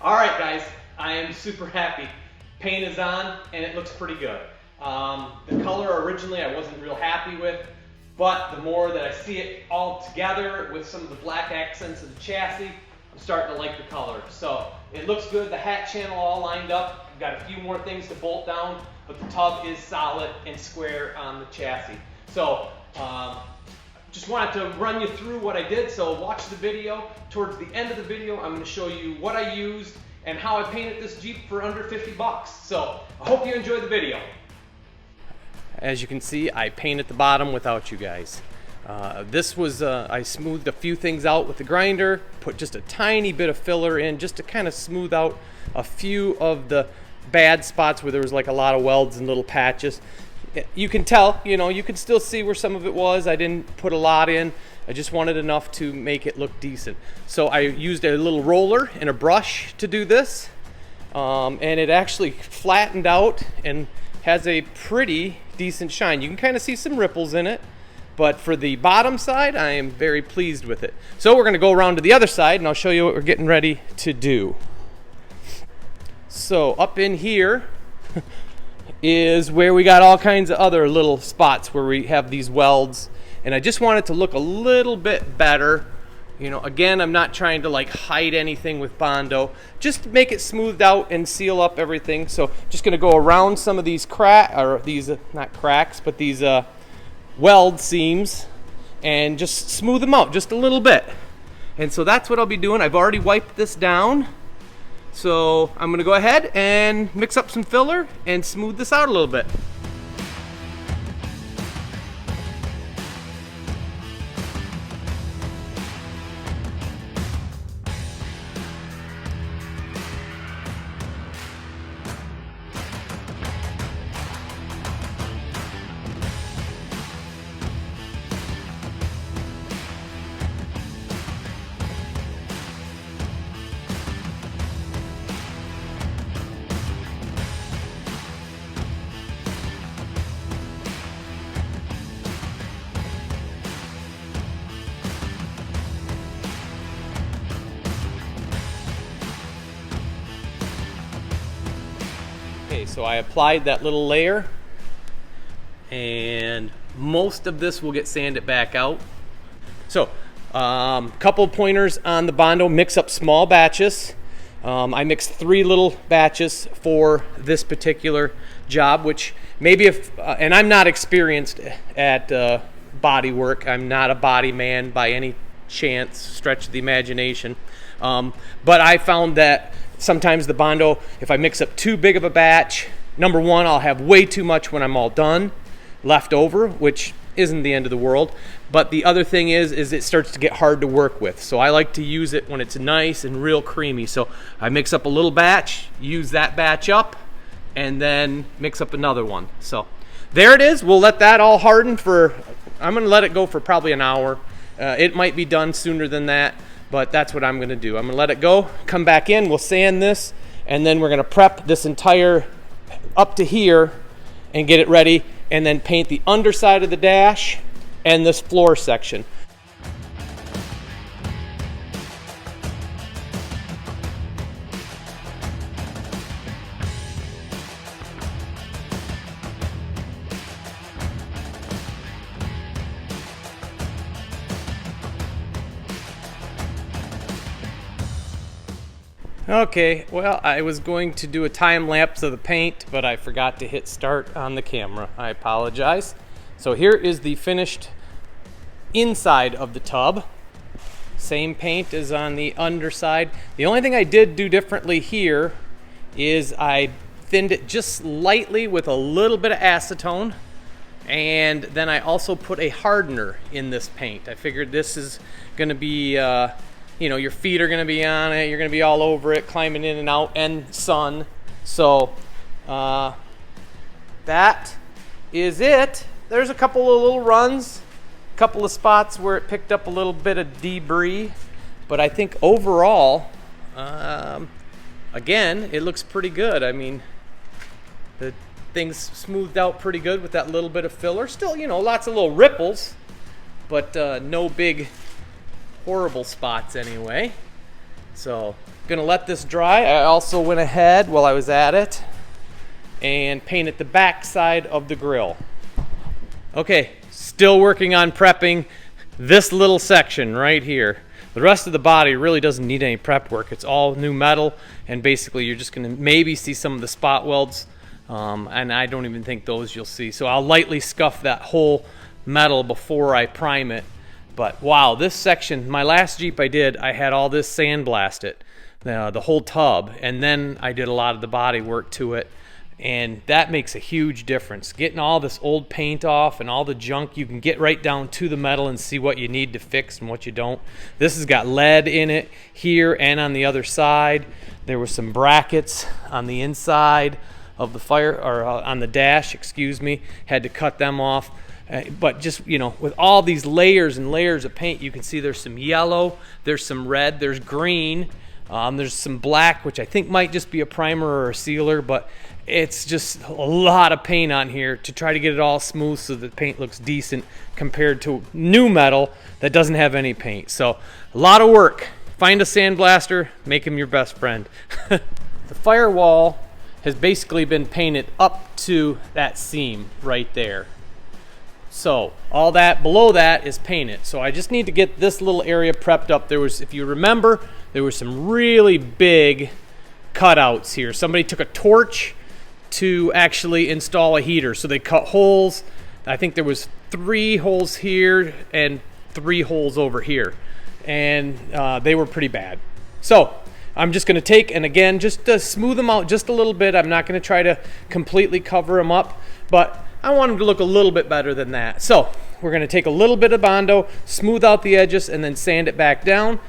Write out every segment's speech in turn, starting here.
All right, guys, I am super happy. Paint is on, and it looks pretty good. The color originally I wasn't real happy with, but the more that I see it all together with some of the black accents of the chassis, I'm starting to like the color. So it looks good. The hat channel all lined up. I've got a few more things to bolt down, but the tub is solid and square on the chassis. So just wanted to run you through what I did, so watch the video. Towards the end of the video, I'm going to show you what I used and how I painted this Jeep for under 50 bucks. So I hope you enjoy the video. As you can see, I painted the bottom without you guys. This was, I smoothed a few things out with the grinder, put just a tiny bit of filler in just to kind of smooth out a few of the bad spots where there was like a lot of welds and little patches. You can tell, you can still see where some of it was. I didn't put a lot in. I just wanted enough to make it look decent. So I used a little roller and a brush to do this. And it actually flattened out and has a pretty decent shine. You can kind of see some ripples in it. But for the bottom side, I am very pleased with it. So we're going to go around to the other side and I'll show you what we're getting ready to do. So up in here is where we got all kinds of other little spots where we have these welds, and I just want it to look a little bit better. Again, I'm not trying to like hide anything with Bondo, just to make it smoothed out and seal up everything. So just going to go around some of these not cracks, but these weld seams, and just smooth them out just a little bit. And so that's what I'll be doing. I've already wiped this down. So I'm going to go ahead and mix up some filler and smooth this out a little bit. Okay, so I applied that little layer, and most of this will get sanded back out. So, couple pointers on the Bondo: mix up small batches. I mixed 3 little batches for this particular job, which maybe and I'm not experienced at body work. I'm not a body man by any stretch of the imagination. But I found that sometimes the Bondo, if I mix up too big of a batch, number one, I'll have way too much when I'm all done left over, which isn't the end of the world. But the other thing is it starts to get hard to work with. So I like to use it when it's nice and real creamy. So I mix up a little batch, use that batch up, and then mix up another one. So there it is. We'll let that all harden I'm going to let it go for probably an hour. It might be done sooner than that, but that's what I'm going to do. I'm going to let it go, come back in, we'll sand this, and then we're going to prep this entire up to here and get it ready, and then paint the underside of the dash and this floor section. Okay, well, I was going to do a time lapse of the paint, but I forgot to hit start on the camera. I apologize. So here is the finished inside of the tub. Same paint as on the underside. The only thing I did do differently here is I thinned it just slightly with a little bit of acetone, and then I also put a hardener in this paint. I figured this is going to be your feet are going to be on it, you're going to be all over it, climbing in and out, and sun. So that is it. There's a couple of little runs, a couple of spots where it picked up a little bit of debris, but I think overall, again, it looks pretty good. I mean, the thing's smoothed out pretty good with that little bit of filler. Still, lots of little ripples, but no big horrible spots anyway. So Gonna let this dry. I also went ahead while I was at it and painted the back side of the grill. Okay, still working on prepping this little section right here. The rest of the body really doesn't need any prep work. It's all new metal, and basically you're just gonna maybe see some of the spot welds, and I don't even think those you'll see. So I'll lightly scuff that whole metal before I prime it. But wow, this section, my last Jeep I had all this sandblasted, the whole tub, and then I did a lot of the body work to it, and that makes a huge difference. Getting all this old paint off and all the junk, you can get right down to the metal and see what you need to fix and what you don't. This has got lead in it here and on the other side. There were some brackets on the inside of the on the dash, excuse me. Had to cut them off. But just, you know, with all these layers and layers of paint, you can see there's some yellow, there's some red, there's green, there's some black, which I think might just be a primer or a sealer, but it's just a lot of paint on here to try to get it all smooth so the paint looks decent compared to new metal that doesn't have any paint. So a lot of work. Find a sandblaster, make him your best friend. The firewall has basically been painted up to that seam right there. So all that below that is painted. So I just need to get this little area prepped up. There was, if you remember, there were some really big cutouts here. Somebody took a torch to actually install a heater. So they cut holes. I think there was 3 holes here and 3 holes over here. And they were pretty bad. So I'm just gonna take, and again, just to smooth them out just a little bit. I'm not gonna try to completely cover them up, but I want them to look a little bit better than that. So we're gonna take a little bit of Bondo, smooth out the edges, and then sand it back down.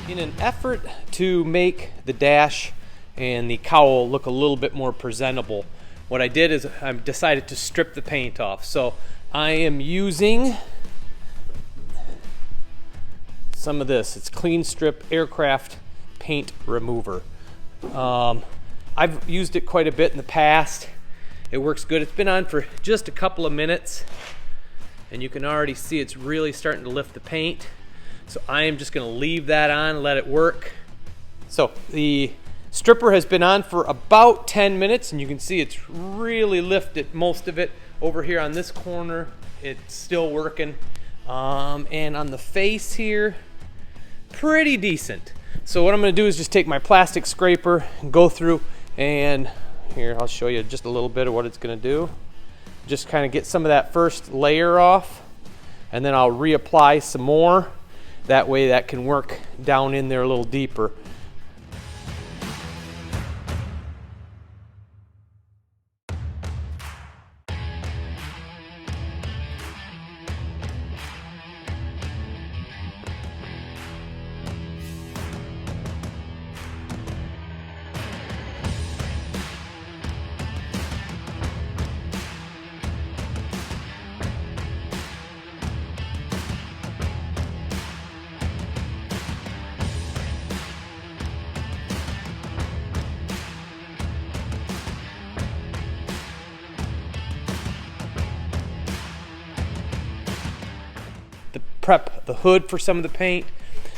In an effort to make the dash and the cowl look a little bit more presentable, what I did is I decided to strip the paint off. So I am using some of this. It's Clean Strip Aircraft Paint Remover. I've used it quite a bit in the past. It works good. It's been on for just a couple of minutes, and you can already see it's really starting to lift the paint. So I am just going to leave that on and let it work. So the stripper has been on for about 10 minutes, and you can see it's really lifted most of it. Over here on this corner, it's still working. And on the face here, pretty decent. So what I'm going to do is just take my plastic scraper and go through, and here I'll show you just a little bit of what it's going to do. Just kind of get some of that first layer off, and then I'll reapply some more. That way that can work down in there a little deeper. Prep the hood for some of the paint.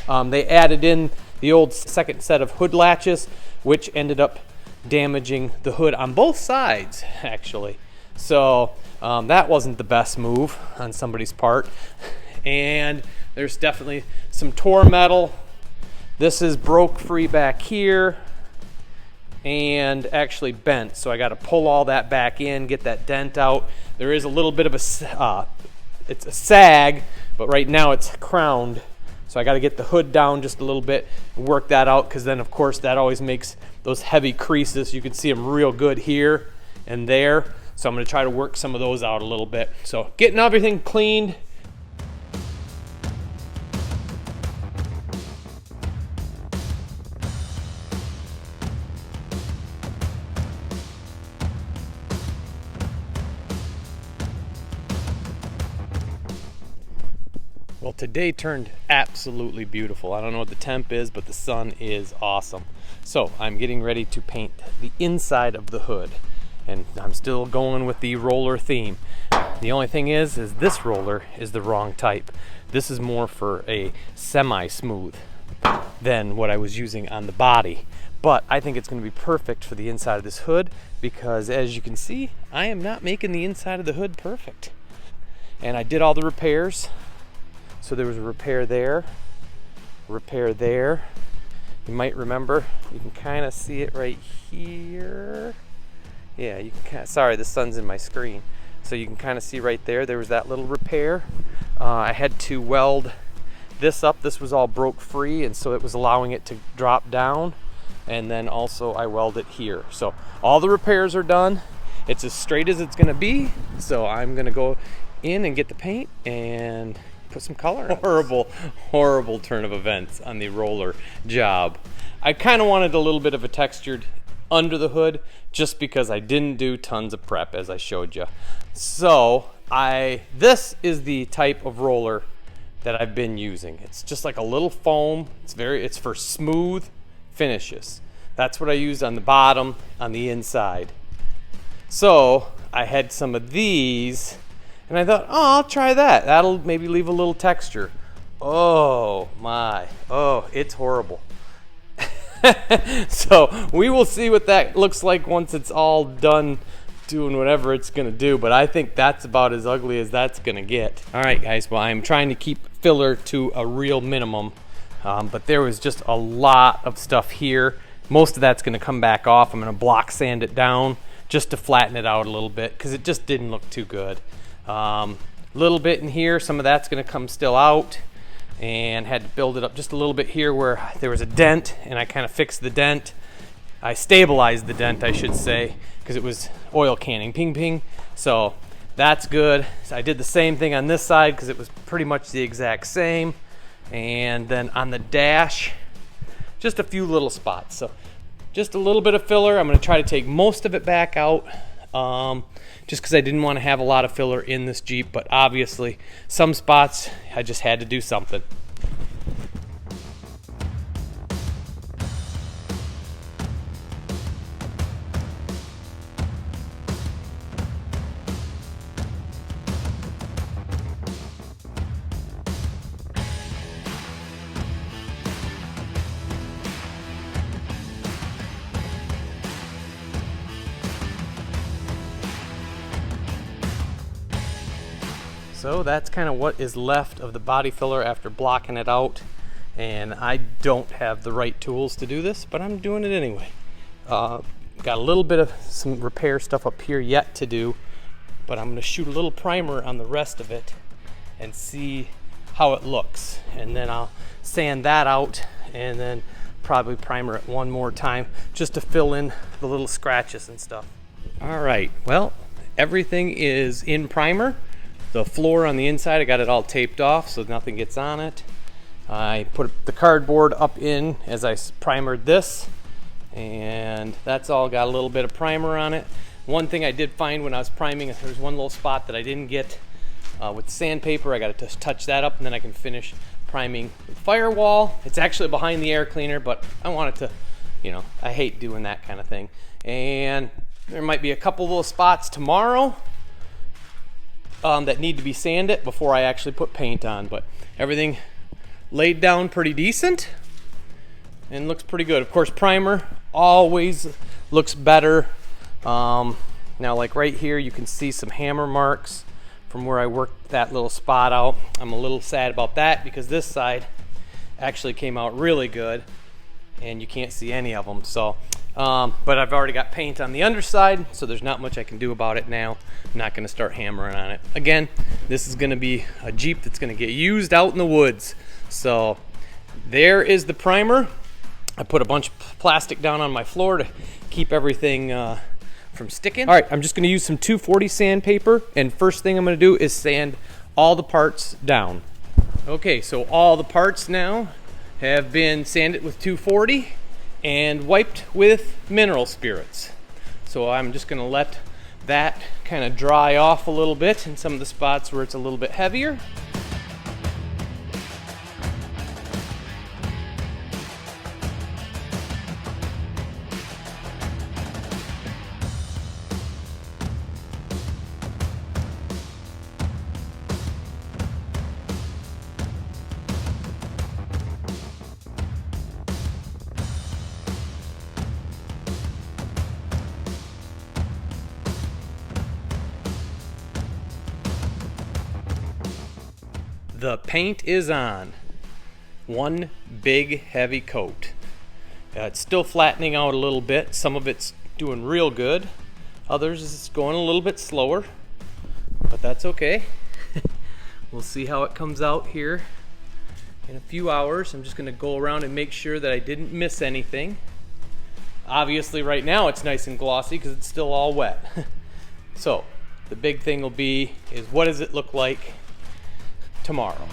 They added in the old second set of hood latches, which ended up damaging the hood on both sides, actually. So that wasn't the best move on somebody's part. And there's definitely some tore metal. This is broke free back here and actually bent. So I got to pull all that back in, get that dent out. There is a little bit of it's a sag, but right now it's crowned. So I got to get the hood down just a little bit and work that out, because then of course that always makes those heavy creases. You can see them real good here and there. So I'm going to try to work some of those out a little bit. So getting everything cleaned. Well, today turned absolutely beautiful. I don't know what the temp is, but the sun is awesome. So I'm getting ready to paint the inside of the hood. and I'm still going with the roller theme. The only thing is this roller is the wrong type. This is more for a semi-smooth than what I was using on the body. But I think it's going to be perfect for the inside of this hood because, as you can see, I am not making the inside of the hood perfect. And I did all the repairs. So there was a repair there, repair there. You might remember, you can kind of see it right here. Yeah, you can kind of, sorry, the sun's in my screen. So you can kind of see right there, there was that little repair. I had to weld this up. This was all broke free, and so it was allowing it to drop down. And then also I welded here. So all the repairs are done. It's as straight as it's gonna be. So I'm gonna go in and get the paint and put some color on. Horrible turn of events on the roller job. I kind of wanted a little bit of a textured under the hood just because I didn't do tons of prep, as I showed you. So this is the type of roller that I've been using. It's just like a little foam. It's for smooth finishes. That's what I used on the bottom, on the inside. So I had some of these and I thought, oh, I'll try that. That'll maybe leave a little texture. Oh my, oh, it's horrible. So we will see what that looks like once it's all done doing whatever it's gonna do, but I think that's about as ugly as that's gonna get. All right, guys, well, I'm trying to keep filler to a real minimum, but there was just a lot of stuff here. Most of that's gonna come back off. I'm gonna block sand it down just to flatten it out a little bit because it just didn't look too good. Little bit in here, some of that's gonna come still out, and had to build it up just a little bit here where there was a dent, and I kind of fixed the dent. I stabilized the dent, I should say, because it was oil canning, ping ping. So that's good. So I did the same thing on this side because it was pretty much the exact same. And then on the dash, just a few little spots. So just a little bit of filler. I'm going to try to take most of it back out, just because I didn't want to have a lot of filler in this Jeep. But obviously, some spots I just had to do something. So that's kind of what is left of the body filler after blocking it out, and I don't have the right tools to do this, but I'm doing it anyway. Got a little bit of some repair stuff up here yet to do, but I'm going to shoot a little primer on the rest of it and see how it looks, and then I'll sand that out and then probably primer it one more time just to fill in the little scratches and stuff. All right, well, everything is in primer. The floor on the inside, I got it all taped off so nothing gets on it. I put the cardboard up in as I primered this, and that's all got a little bit of primer on it. One thing I did find when I was priming, there's one little spot that I didn't get with sandpaper. I got to touch that up, and then I can finish priming with firewall. It's actually behind the air cleaner, but I wanted to, you know, I hate doing that kind of thing. And there might be a couple little spots tomorrow that need to be sanded before I actually put paint on, but everything laid down pretty decent and looks pretty good. Of course, primer always looks better. Now, like right here, you can see some hammer marks from where I worked that little spot out. I'm a little sad about that because this side actually came out really good and you can't see any of them. So but I've already got paint on the underside, so there's not much I can do about it now. I'm not going to start hammering on it. Again, this is going to be a Jeep that's going to get used out in the woods. So there is the primer. I put a bunch of plastic down on my floor to keep everything from sticking. All right, I'm just going to use some 240 sandpaper, and first thing I'm going to do is sand all the parts down. Okay, so all the parts now have been sanded with 240 and wiped with mineral spirits. So I'm just going to let that kind of dry off a little bit in some of the spots where it's a little bit heavier. the paint is on. One big heavy coat. It's still flattening out a little bit. Some of it's doing real good. Others is going a little bit slower, but that's okay. We'll see how it comes out here in a few hours. I'm just gonna go around and make sure that I didn't miss anything. Obviously right now it's nice and glossy because it's still all wet. So the big thing will be is what does it look like tomorrow?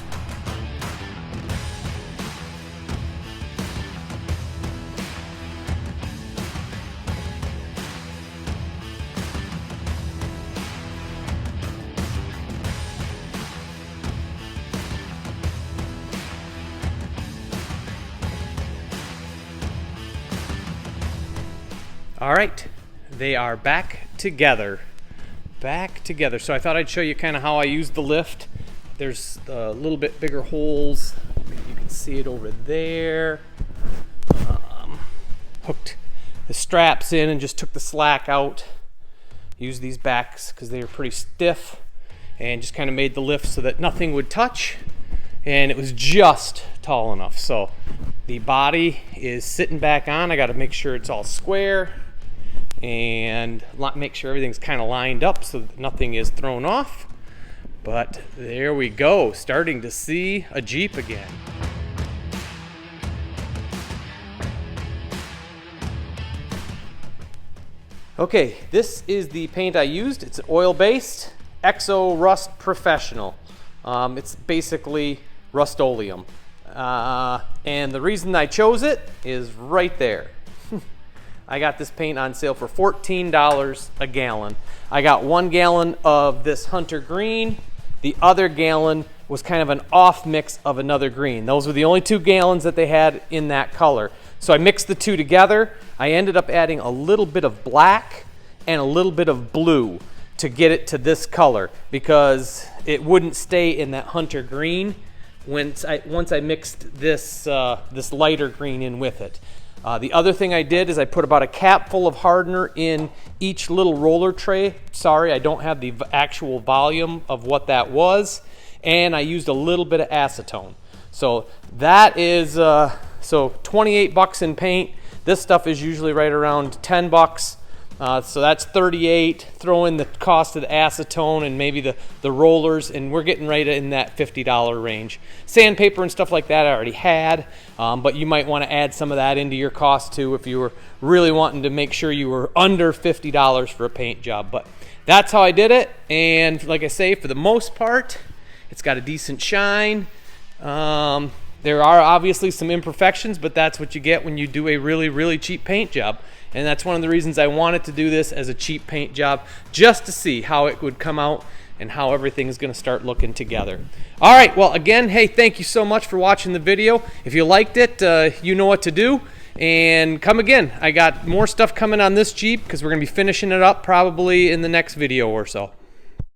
All right, they are back together. So I thought I'd show you kind of how I use the lift. There's a little bit bigger holes. Maybe you can see it over there. Hooked the straps in and just took the slack out. Used these backs because they were pretty stiff, and just kind of made the lift so that nothing would touch, and it was just tall enough. So the body is sitting back on. I got to make sure it's all square and make sure everything's kind of lined up so that nothing is thrown off. But there we go, starting to see a Jeep again. Okay, this is the paint I used. It's oil-based Exo Rust Professional. It's basically Rust-Oleum. And the reason I chose it is right there. I got this paint on sale for $14 a gallon. I got 1 gallon of this Hunter Green. The other gallon was kind of an off mix of another green. Those were the only 2 gallons that they had in that color. So I mixed the 2 together. I ended up adding a little bit of black and a little bit of blue to get it to this color because it wouldn't stay in that Hunter Green once I mixed this lighter green in with it. The other thing I did is I put about a cap full of hardener in each little roller tray. Sorry, I don't have the actual volume of what that was. And I used a little bit of acetone. So that is, so 28 bucks in paint. This stuff is usually right around 10 bucks. So that's 38. Throw in the cost of the acetone and maybe the rollers, and we're getting right in that $50 range. Sandpaper and stuff like that I already had, but you might want to add some of that into your cost too if you were really wanting to make sure you were under $50 for a paint job. But that's how I did it, and like I say, for the most part, it's got a decent shine. There are obviously some imperfections, but that's what you get when you do a really, really cheap paint job. And that's one of the reasons I wanted to do this as a cheap paint job, just to see how it would come out and how everything is going to start looking together. All right, well, again, hey, thank you so much for watching the video. If you liked it, you know what to do. And come again. I got more stuff coming on this Jeep because we're going to be finishing it up probably in the next video or so.